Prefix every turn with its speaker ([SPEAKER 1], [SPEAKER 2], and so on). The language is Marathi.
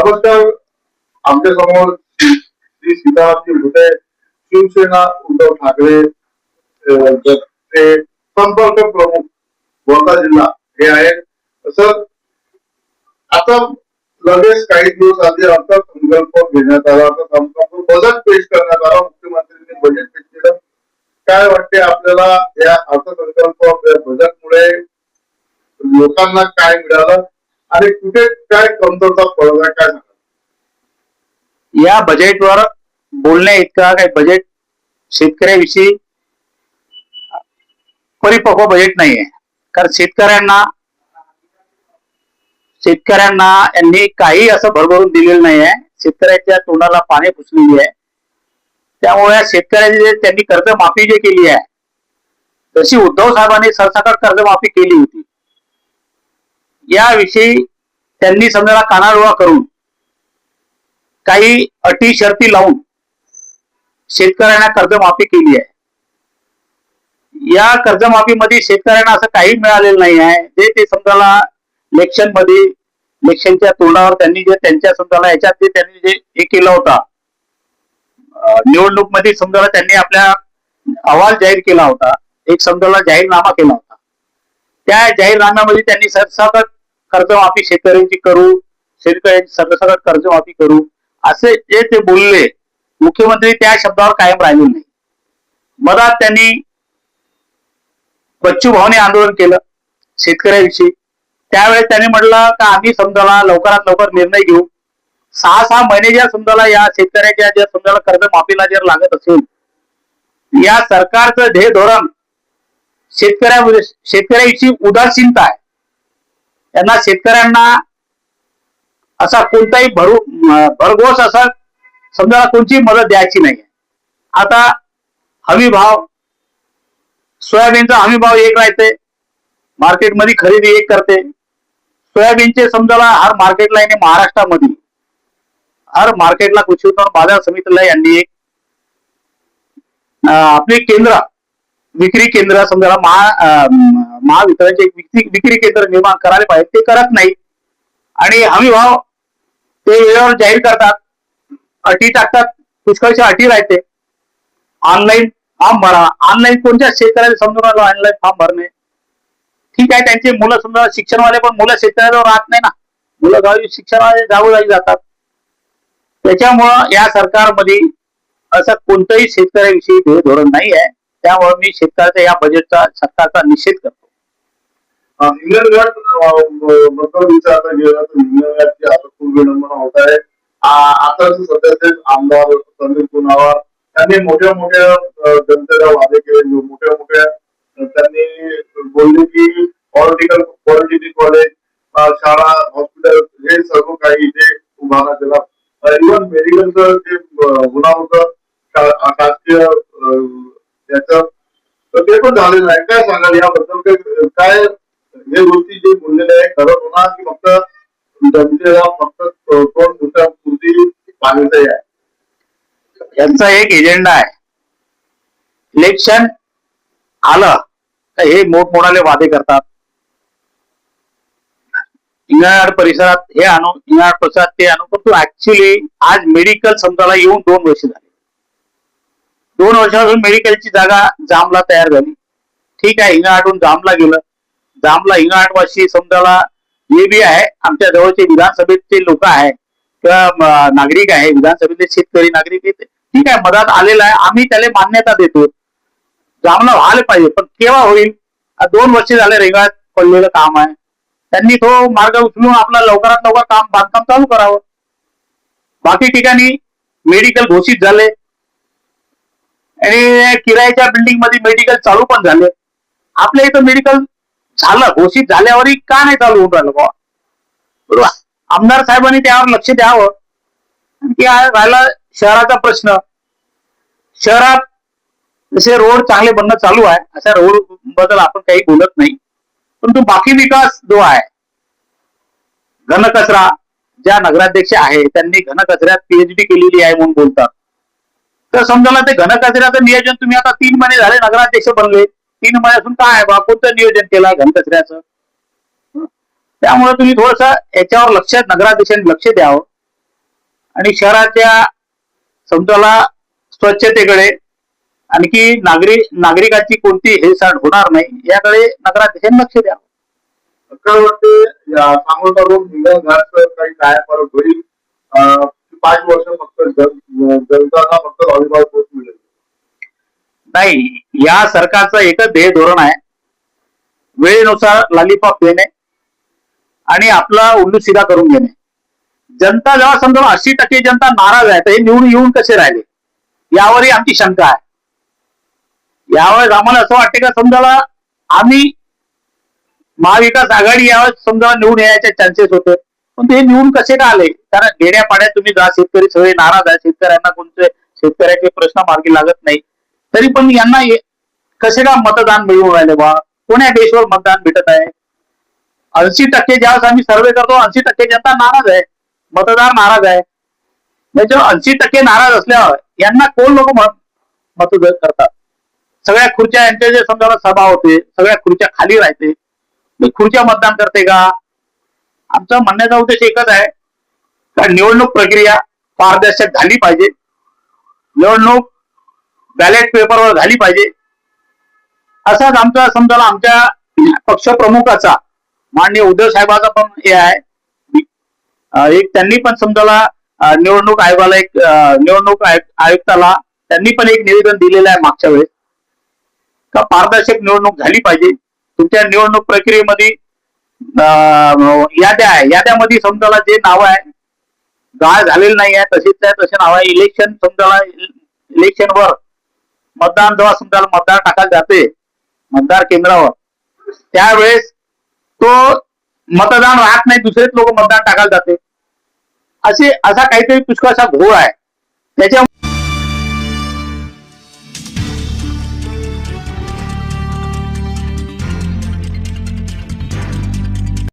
[SPEAKER 1] नमस्कार. आमच्या समोर श्री सीतारामजी भुते, शिवसेना उद्धव ठाकरे चे संपर्क प्रमुख वर्धा जिल्हा हे आहेत. सर, आता लगेच काही दिवस आधी अर्थसंकल्प घेण्यात आला, अर्थसंकल्प बजेट पेश करण्यात आला, मुख्यमंत्र्यांनी बजेट पेश केलं. काय वाटते आपल्याला या अर्थसंकल्प बजेटमुळे लोकांना काय मिळालं आणि कुठे काय कमतरता पडला, काय सांगा?
[SPEAKER 2] या बजेटवर बोलण्या इतका काही बजेट शेतकऱ्याविषयी परिपक्व बजेट नाहीये. कारण शेतकऱ्यांना यांनी काही असं भरभरून दिलेलं नाही आहे. शेतकऱ्याच्या तोंडाला पाणी पुसलेली आहे. त्यामुळे शेतकऱ्याची त्यांनी कर्जमाफी जे केली आहे, तशी उद्धव साहेबांनी सरसकट कर्जमाफी केली होती. याविषयी त्यांनी समजा कानाडोळा करून काही अटी शर्ती लावून शेतकऱ्यांना कर्जमाफी केली आहे. या कर्जमाफीमध्ये शेतकऱ्यांना असं काही मिळालेलं नाही आहे. जे ते समजाला इलेक्शनच्या तोंडावर त्यांनी जे त्यांच्या समजाला याच्यात जे त्यांनी जे हे केलं होता, निवडणूक मध्ये समजाला त्यांनी आपल्या अहवाल जाहीर केला होता, एक समजाला जाहीरनामा केला होता. त्या जाहीरनाम्यामध्ये त्यांनी सरसकट कर्जमाफी शेतकऱ्यांची करू, शेतकऱ्यांची सरसकट कर्जमाफी करू असे जे ते बोलले, मुख्यमंत्री त्या शब्दावर कायम राहिले नाही. मधात त्यांनी बच्चू भाऊने आंदोलन केलं शेतकऱ्याविषयी. त्यावेळेस त्यांनी म्हटलं का आम्ही समजाला लवकरात लवकर निर्णय घेऊ. 6 महिने ज्या समजाला या शेतकऱ्याच्या ज्या समजाला कर्जमाफीला जर लागत असेल, या सरकारचं ध्येय धोरण शेतकऱ्याविषयी उदासीनता आहे. त्यांना शेतकऱ्यांना असा कोणताही भरघोस असा समजा कोणतीही मदत द्यायची नाही. आता हमी भाव, सोयाबीनचा हमी भाव एक राहते, मार्केटमध्ये खरेदी एक करते. सोयाबीनचे समजाला हर मार्केटला यांनी महाराष्ट्रामध्ये हर मार्केटला कृषी उत्पन्न बाजार समितीला यांनी एक आपले केंद्र, विक्री केंद्र समजाला महावितरणचे विक्री केंद्र निर्माण करायला पाहिजे. ते करत नाही आणि हमी भाव ते वेळेवर जाहीर करतात, अटी टाकतात, पुष्कळच्या अटी राहते. ऑनलाईन फॉर्म भरा. ऑनलाईन कोणत्या शेतकऱ्याला समजून आलं ऑनलाईन फॉर्म भरणे? ठीक आहे, त्यांचे मुलं समजा शिक्षणवाले, पण मुलं शेतकऱ्याजवळ राहत नाही ना. मुलं गावी शिक्षणावाले जागोजागी जातात. त्याच्यामुळं या सरकारमध्ये असं कोणतंही शेतकऱ्याविषयी ध्येय धोरण नाही आहे. त्यामुळे मी शेतकऱ्याच्या या बजेटचा सरकारचा निषेध करतो.
[SPEAKER 1] हिंगणघाट बद्दल विचारता गेला तर हिंगणघाटची आता खूप विडंबना होत आहे. आता सध्याचे आमदार संदीप पुनावार त्यांनी मोठ्या जनतेला वादे केले, मोठ्या त्यांनी बोलले की पॉलिटेक्निक कॉलेज, शाळा, हॉस्पिटल हे सर्व काही इथे उभारण्यात केला. इव्हन मेडिकलचं जे होणार होतं शासकीय त्याचं, तर ते पण झालेलं आहे. काय सांगाल याबद्दल? काय हे गोष्टी जे बोललेले आहे खरं होणार की फक्त जनतेला फक्त तोंड पुरती पाहिजे आहे?
[SPEAKER 2] यांचा एक एजेंडा आहे. इलेक्शन आलं तर हे मोठमोठाले वादे करतात. हिंगणघाट परिसरात हे आणू, हिंगणघाट परिसरात ते आणू, पण तो ऍक्च्युली आज मेडिकल समजायला येऊन 2 वर्ष झाले. 2 वर्षापासून मेडिकलची जागा जामला तयार झाली. ठीक आहे, हिंगणघाटहून जामला गेलं. जामला हिंगणघाटवासी समजायला हे बी आहे, आमच्या जवळचे विधानसभेचे लोक आहे किंवा नागरिक आहे, विधानसभेतले शेतकरी नागरिक येते. ठीक आहे, मधात आलेला आहे, आम्ही त्याला मान्यता देतो. जामला व्हायला पाहिजे, पण केव्हा होईल? 2 वर्ष झाले रेंगाळत पडलेलं काम आहे. त्यांनी तो मार्ग उचलून आपला लवकरात लवकर बांधकाम चालू करावं. बाकी ठिकाणी मेडिकल घोषित झाले आणि किरायाच्या बिल्डिंग मध्ये मेडिकल चालू पण झाले. आपल्या इथं मेडिकल झालं, घोषित झाल्यावरही का नाही चालू होऊन राहिलं बा? बरोबर, आमदार साहेबांनी त्यावर लक्ष द्यावं. की राहिला शहराचा प्रश्न, शहरात जसे रोड चांगले बनणं चालू आहे, अशा रोड बद्दल आपण काही बोलत नाही. परंतु बाकी विकास जो आहे, घनकचरा, ज्या नगराध्यक्ष आहे त्यांनी घनकचऱ्यात पीएचडी केलेली आहे म्हणून बोलतात. तर समजा ते घनकचऱ्याचं नियोजन तुम्ही आता 3 महिने झाले नगराध्यक्ष बनले, 3 महिन्यापासून काय आहे बा, कोणतं नियोजन केलं घनकचऱ्याचं? त्यामुळे तुम्ही थोडस याच्यावर नगराध्यक्षांनी लक्ष द्यावं. आणि शहराच्या समजाला स्वच्छतेकडे आणखी नागरिकांची कोणती हेळसांड होणार नाही याकडे नगराध्यक्षांनी लक्ष द्यावं.
[SPEAKER 1] काय वाटते या सांगोला रोड हिंगण घाटचं काही काय फरक होईल? 5 वर्ष फक्त जनताना फक्त व्हॉलीबॉल कोच मिळेल.
[SPEAKER 2] नाही, या सरकारचं एकच ध्येय धोरण आहे, वेळेनुसार लॉलीपॉप देणे आणि आपला उल्लू सीधा करून घेणे. जनता जेव्हा समजा 80% जनता नाराज आहे तर हे निवडून येऊन कसे राहिले यावरही आमची शंका आहे. यावेळेस आम्हाला असं वाटते का समजाला आम्ही महाविकास आघाडी यावेळेस समजा निवडून यायचे चान्सेस होते, पण ते निवडून कसे का आले? कारण देण्या पाड्यात तुम्ही जा, शेतकरी सगळे नाराज आहे, शेतकऱ्यांना कोणते शेतकऱ्याचे प्रश्न मार्गी लागत नाही, तरी पण यांना कसे का मतदान मिळवून राहिले बा? कोण्या बेसवर मतदान भेटत आहे? 80% ज्यावेळेस आम्ही सर्वे करतो 80% जनता नाराज आहे, मतदार नाराज आहे. म्हणजे 80% नाराज असल्यावर यांना कोण लोक मतदान करतात? सगळ्या खुर्च्या यांच्या जे समजा सभा होते सगळ्या खुर्च्या खाली राहते, खुर्च्या मतदान करते का? आमचा म्हणण्याचा उद्देश एकच आहे का निवडणूक प्रक्रिया पारदर्शक झाली पाहिजे, निवडणूक बॅलेट पेपरवर झाली पाहिजे. असाच आमचा समजा आमच्या पक्षप्रमुखाचा माननीय उद्धव साहेबाचा पण हे आहे. एक त्यांनी पण समजाला निवडणूक आयोगाला निवडणूक आयुक्ताला त्यांनी पण एक निवेदन दिलेलं आहे मागच्या वेळेस का पारदर्शक निवडणूक झाली पाहिजे. तुमच्या निवडणूक प्रक्रियेमध्ये याद्यामध्ये समजाला जे नाव आहे गाळ झालेलं नाही आहे तसेच आहे तसे नाव आहे. इलेक्शन समजाला इलेक्शनवर मतदान जेव्हा समजाला मतदार टाकायला जाते मतदार केंद्रावर त्यावेळेस तो मतदान राहत नाही, दुसरेच लोक मतदान टाकायला जाते. असा काहीतरी पुष्कळसा घोळ आहे. त्याच्या